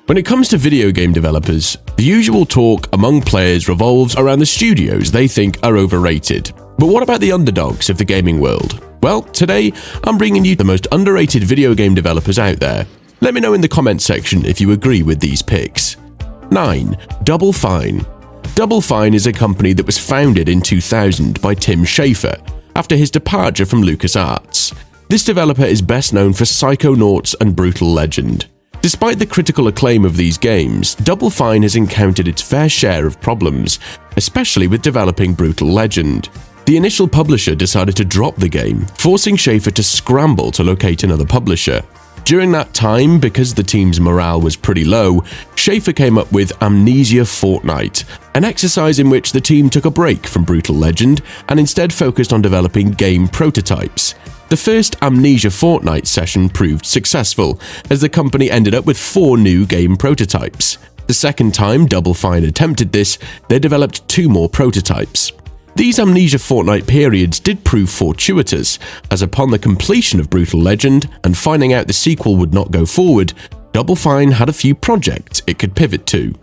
When it comes to video game developers, the usual talk among players revolves around the studios they think are overrated. But what about the underdogs of the gaming world? Well, today I'm bringing you the most underrated video game developers out there. Let me know in the comments section if you agree with these picks. 9. Double Fine. Double Fine is a company that was founded in 2000 by Tim Schafer after his departure from LucasArts. This developer is best known for Psychonauts and Brutal Legend. Despite the critical acclaim of these games, Double Fine has encountered its fair share of problems, especially with developing Brutal Legend. The initial publisher decided to drop the game, forcing Schafer to scramble to locate another publisher. During that time, because the team's morale was pretty low, Schafer came up with Amnesia Fortnight, an exercise in which the team took a break from Brutal Legend and instead focused on developing game prototypes. The first Amnesia Fortnight session proved successful, as the company ended up with 4 new game prototypes. The second time Double Fine attempted this, they developed 2 more prototypes. These Amnesia Fortnight periods did prove fortuitous, as upon the completion of Brutal Legend and finding out the sequel would not go forward, Double Fine had a few projects it could pivot to.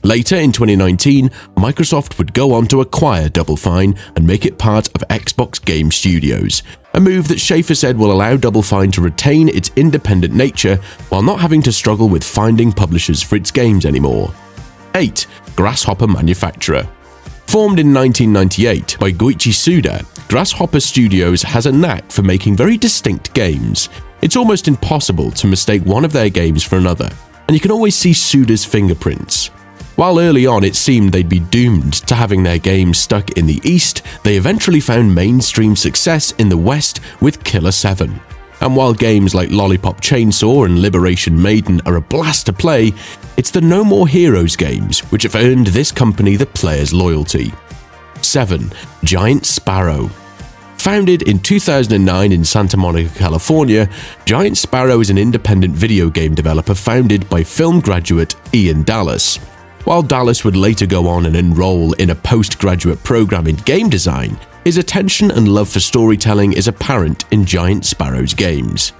Later in 2019, Microsoft would go on to acquire Double Fine and make it part of Xbox Game Studios, a move that Schafer said will allow Double Fine to retain its independent nature while not having to struggle with finding publishers for its games anymore. 8. Grasshopper Manufacture. Formed in 1998 by Goichi Suda, Grasshopper Studios has a knack for making very distinct games. It's almost impossible to mistake one of their games for another, and you can always see Suda's fingerprints. While early on it seemed they'd be doomed to having their games stuck in the East, they eventually found mainstream success in the West with Killer 7. And while games like Lollipop Chainsaw and Liberation Maiden are a blast to play, it's the No More Heroes games which have earned this company the players' loyalty. 7. Giant Sparrow. Founded in 2009 in Santa Monica, California, Giant Sparrow is an independent video game developer founded by film graduate Ian Dallas. While Dallas would later go on and enroll in a postgraduate program in game design, his attention and love for storytelling is apparent in Giant Sparrow's games.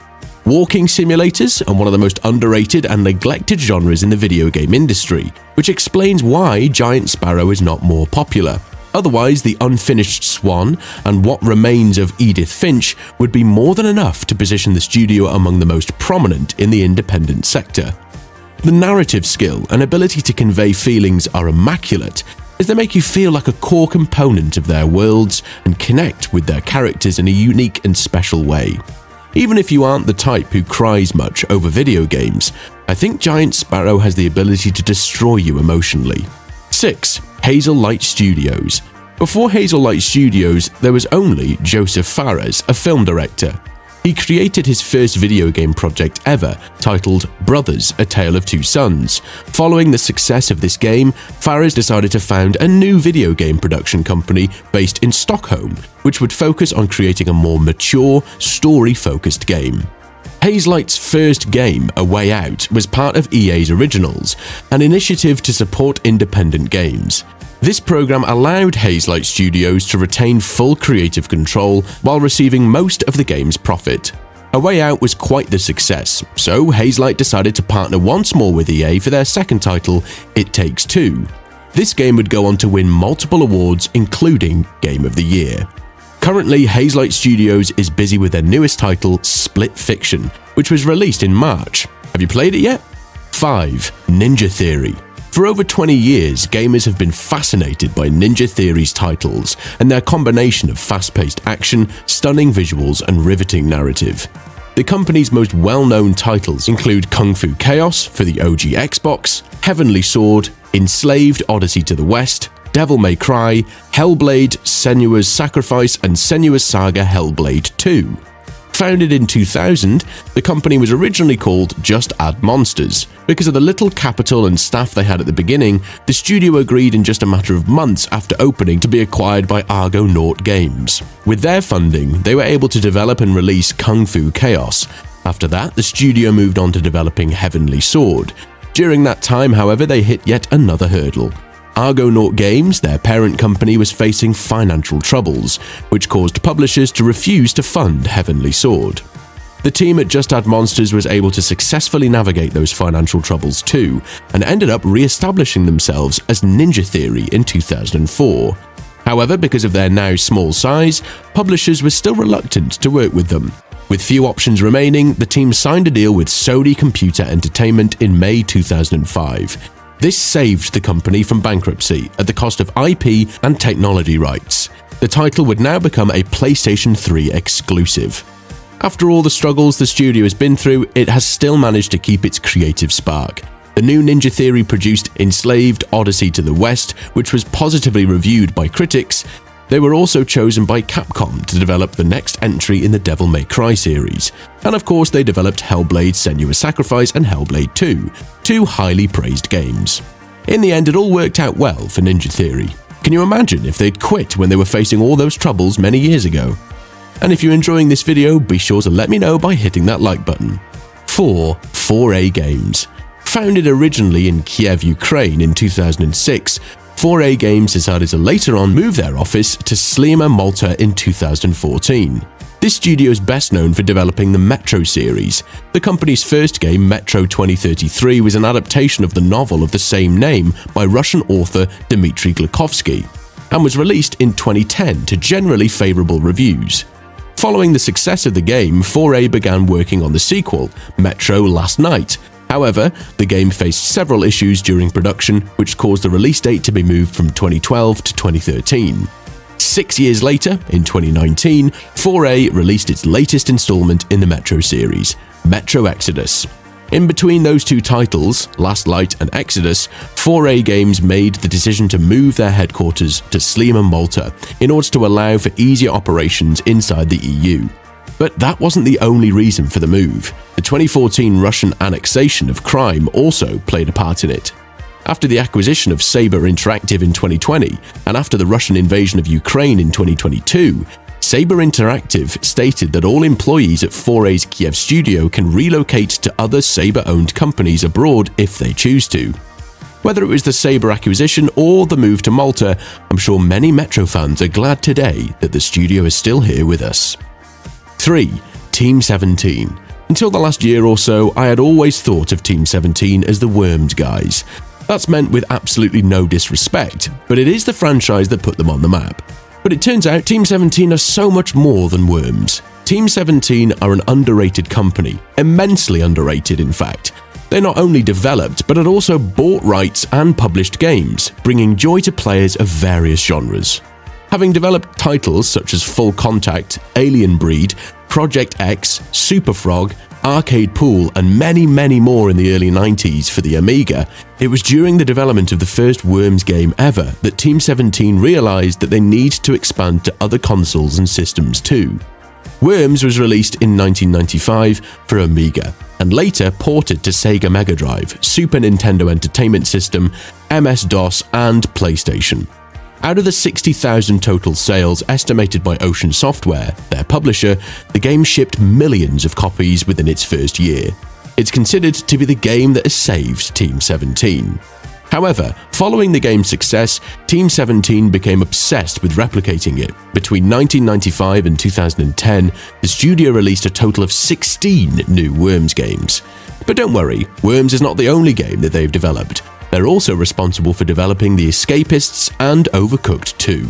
Walking simulators are one of the most underrated and neglected genres in the video game industry, which explains why Giant Sparrow is not more popular. Otherwise, The Unfinished Swan and What Remains of Edith Finch would be more than enough to position the studio among the most prominent in the independent sector. The narrative skill and ability to convey feelings are immaculate, as they make you feel like a core component of their worlds and connect with their characters in a unique and special way. Even if you aren't the type who cries much over video games, I think Giant Sparrow has the ability to destroy you emotionally. 6. Hazelight Studios. Before Hazelight Studios, there was only Joseph Fares, a film director. He created his first video game project ever, titled Brothers: A Tale of Two Sons. Following the success of this game, Fares decided to found a new video game production company based in Stockholm, which would focus on creating a more mature, story-focused game. Hazelight's first game, A Way Out, was part of EA's Originals, an initiative to support independent games. This program allowed Hazelight Studios to retain full creative control while receiving most of the game's profit. A Way Out was quite the success, so Hazelight decided to partner once more with EA for their second title, It Takes Two. This game would go on to win multiple awards, including Game of the Year. Currently, Hazelight Studios is busy with their newest title, Split Fiction, which was released in March. Have you played it yet? 5. Ninja Theory. For over 20 years, gamers have been fascinated by Ninja Theory's titles and their combination of fast-paced action, stunning visuals, and riveting narrative. The company's most well-known titles include Kung Fu Chaos for the OG Xbox, Heavenly Sword, Enslaved: Odyssey to the West, Devil May Cry, Hellblade: Senua's Sacrifice, and Senua's Saga Hellblade 2. Founded in 2000, the company was originally called Just Add Monsters. Because of the little capital and staff they had at the beginning, the studio agreed in just a matter of months after opening to be acquired by Argonaut Games. With their funding, they were able to develop and release Kung Fu Chaos. After that, the studio moved on to developing Heavenly Sword. During that time, however, they hit yet another hurdle. Argonaut Games, their parent company, was facing financial troubles, which caused publishers to refuse to fund Heavenly Sword. The team at Just Add Monsters was able to successfully navigate those financial troubles too, and ended up re-establishing themselves as Ninja Theory in 2004. However, because of their now small size, publishers were still reluctant to work with them. With few options remaining, the team signed a deal with Sony Computer Entertainment in May 2005. This saved the company from bankruptcy at the cost of IP and technology rights. The title would now become a PlayStation 3 exclusive. After all the struggles the studio has been through, it has still managed to keep its creative spark. The new Ninja Theory produced Enslaved: Odyssey to the West, which was positively reviewed by critics. They were also chosen by Capcom to develop the next entry in the Devil May Cry series. And of course, they developed Hellblade: Senua's Sacrifice and Hellblade 2, two highly praised games. In the end, it all worked out well for Ninja Theory. Can you imagine if they'd quit when they were facing all those troubles many years ago? And if you're enjoying this video, be sure to let me know by hitting that like button. 4. 4A Games. Founded originally in Kiev, Ukraine in 2006, 4A Games decided to later on move their office to Sliema, Malta in 2014. This studio is best known for developing the Metro series. The company's first game, Metro 2033, was an adaptation of the novel of the same name by Russian author Dmitry Glukhovsky, and was released in 2010 to generally favorable reviews. Following the success of the game, 4A began working on the sequel, Metro Last Night. However, the game faced several issues during production, which caused the release date to be moved from 2012 to 2013. 6 years later, in 2019, 4A released its latest installment in the Metro series, Metro Exodus. In between those two titles, Last Light and Exodus, 4A Games made the decision to move their headquarters to Sliema, Malta, in order to allow for easier operations inside the EU. But that wasn't the only reason for the move. The 2014 Russian annexation of Crimea also played a part in it. After the acquisition of Saber Interactive in 2020, and after the Russian invasion of Ukraine in 2022, Saber Interactive stated that all employees at 4A's Kiev studio can relocate to other Saber-owned companies abroad if they choose to. Whether it was the Saber acquisition or the move to Malta, I'm sure many Metro fans are glad today that the studio is still here with us. 3. Team 17. Until the last year or so, I had always thought of Team 17 as the Worms guys. That's meant with absolutely no disrespect, but it is the franchise that put them on the map. But it turns out Team 17 are so much more than Worms. Team 17 are an underrated company, immensely underrated in fact. They not only developed, but had also bought rights and published games, bringing joy to players of various genres. Having developed titles such as Full Contact, Alien Breed, Project X, Super Frog, Arcade Pool, and many more in the early 90s for the Amiga, it was during the development of the first Worms game ever that Team 17 realized that they need to expand to other consoles and systems too. Worms was released in 1995 for Amiga, and later ported to Sega Mega Drive, Super Nintendo Entertainment System, MS-DOS, and PlayStation. Out of the 60,000 total sales estimated by Ocean Software, their publisher, the game shipped millions of copies within its first year. It's considered to be the game that has saved Team 17. However, following the game's success, Team 17 became obsessed with replicating it. Between 1995 and 2010, the studio released a total of 16 new Worms games. But don't worry, Worms is not the only game that they've developed. They're also responsible for developing The Escapists and Overcooked 2.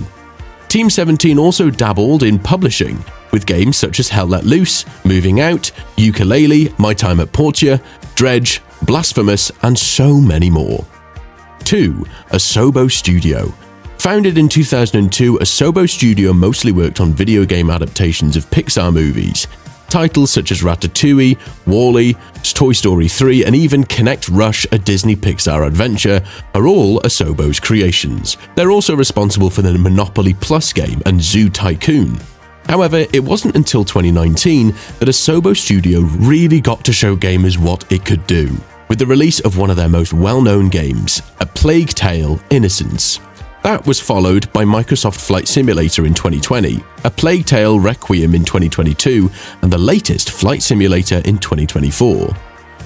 Team 17 also dabbled in publishing, with games such as Hell Let Loose, Moving Out, Yooka-Laylee, My Time at Portia, Dredge, Blasphemous, and so many more. 2. Asobo Studio. Founded in 2002, Asobo Studio mostly worked on video game adaptations of Pixar movies. Titles such as Ratatouille, WALL-E, Toy Story 3, and even Connect Rush, a Disney Pixar adventure, are all Asobo's creations. They're also responsible for the Monopoly Plus game and Zoo Tycoon. However, it wasn't until 2019 that Asobo Studio really got to show gamers what it could do, with the release of one of their most well-known games, A Plague Tale: Innocence. That was followed by Microsoft Flight Simulator in 2020, A Plague Tale: Requiem in 2022, and the latest Flight Simulator in 2024.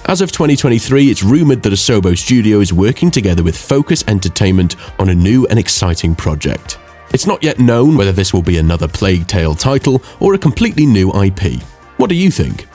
As of 2023, it's rumored that Asobo Studio is working together with Focus Entertainment on a new and exciting project. It's not yet known whether this will be another Plague Tale title or a completely new IP. What do you think?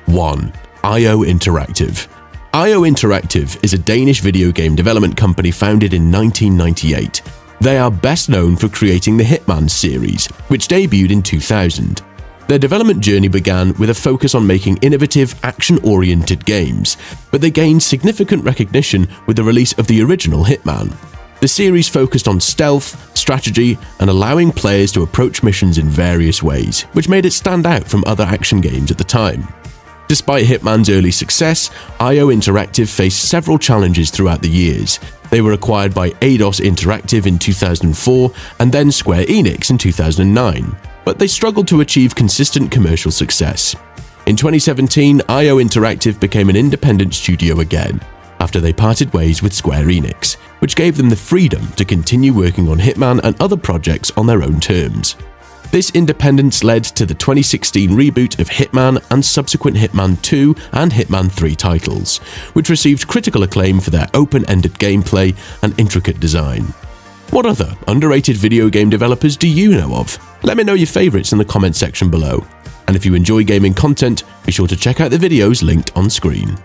1. IO Interactive. IO Interactive is a Danish video game development company founded in 1998. They are best known for creating the Hitman series, which debuted in 2000. Their development journey began with a focus on making innovative, action-oriented games, but they gained significant recognition with the release of the original Hitman. The series focused on stealth, strategy, and allowing players to approach missions in various ways, which made it stand out from other action games at the time. Despite Hitman's early success, IO Interactive faced several challenges throughout the years. They were acquired by Eidos Interactive in 2004 and then Square Enix in 2009, but they struggled to achieve consistent commercial success. In 2017, IO Interactive became an independent studio again, after they parted ways with Square Enix, which gave them the freedom to continue working on Hitman and other projects on their own terms. This independence led to the 2016 reboot of Hitman and subsequent Hitman 2 and Hitman 3 titles, which received critical acclaim for their open-ended gameplay and intricate design. What other underrated video game developers do you know of? Let me know your favorites in the comment section below. And if you enjoy gaming content, be sure to check out the videos linked on screen.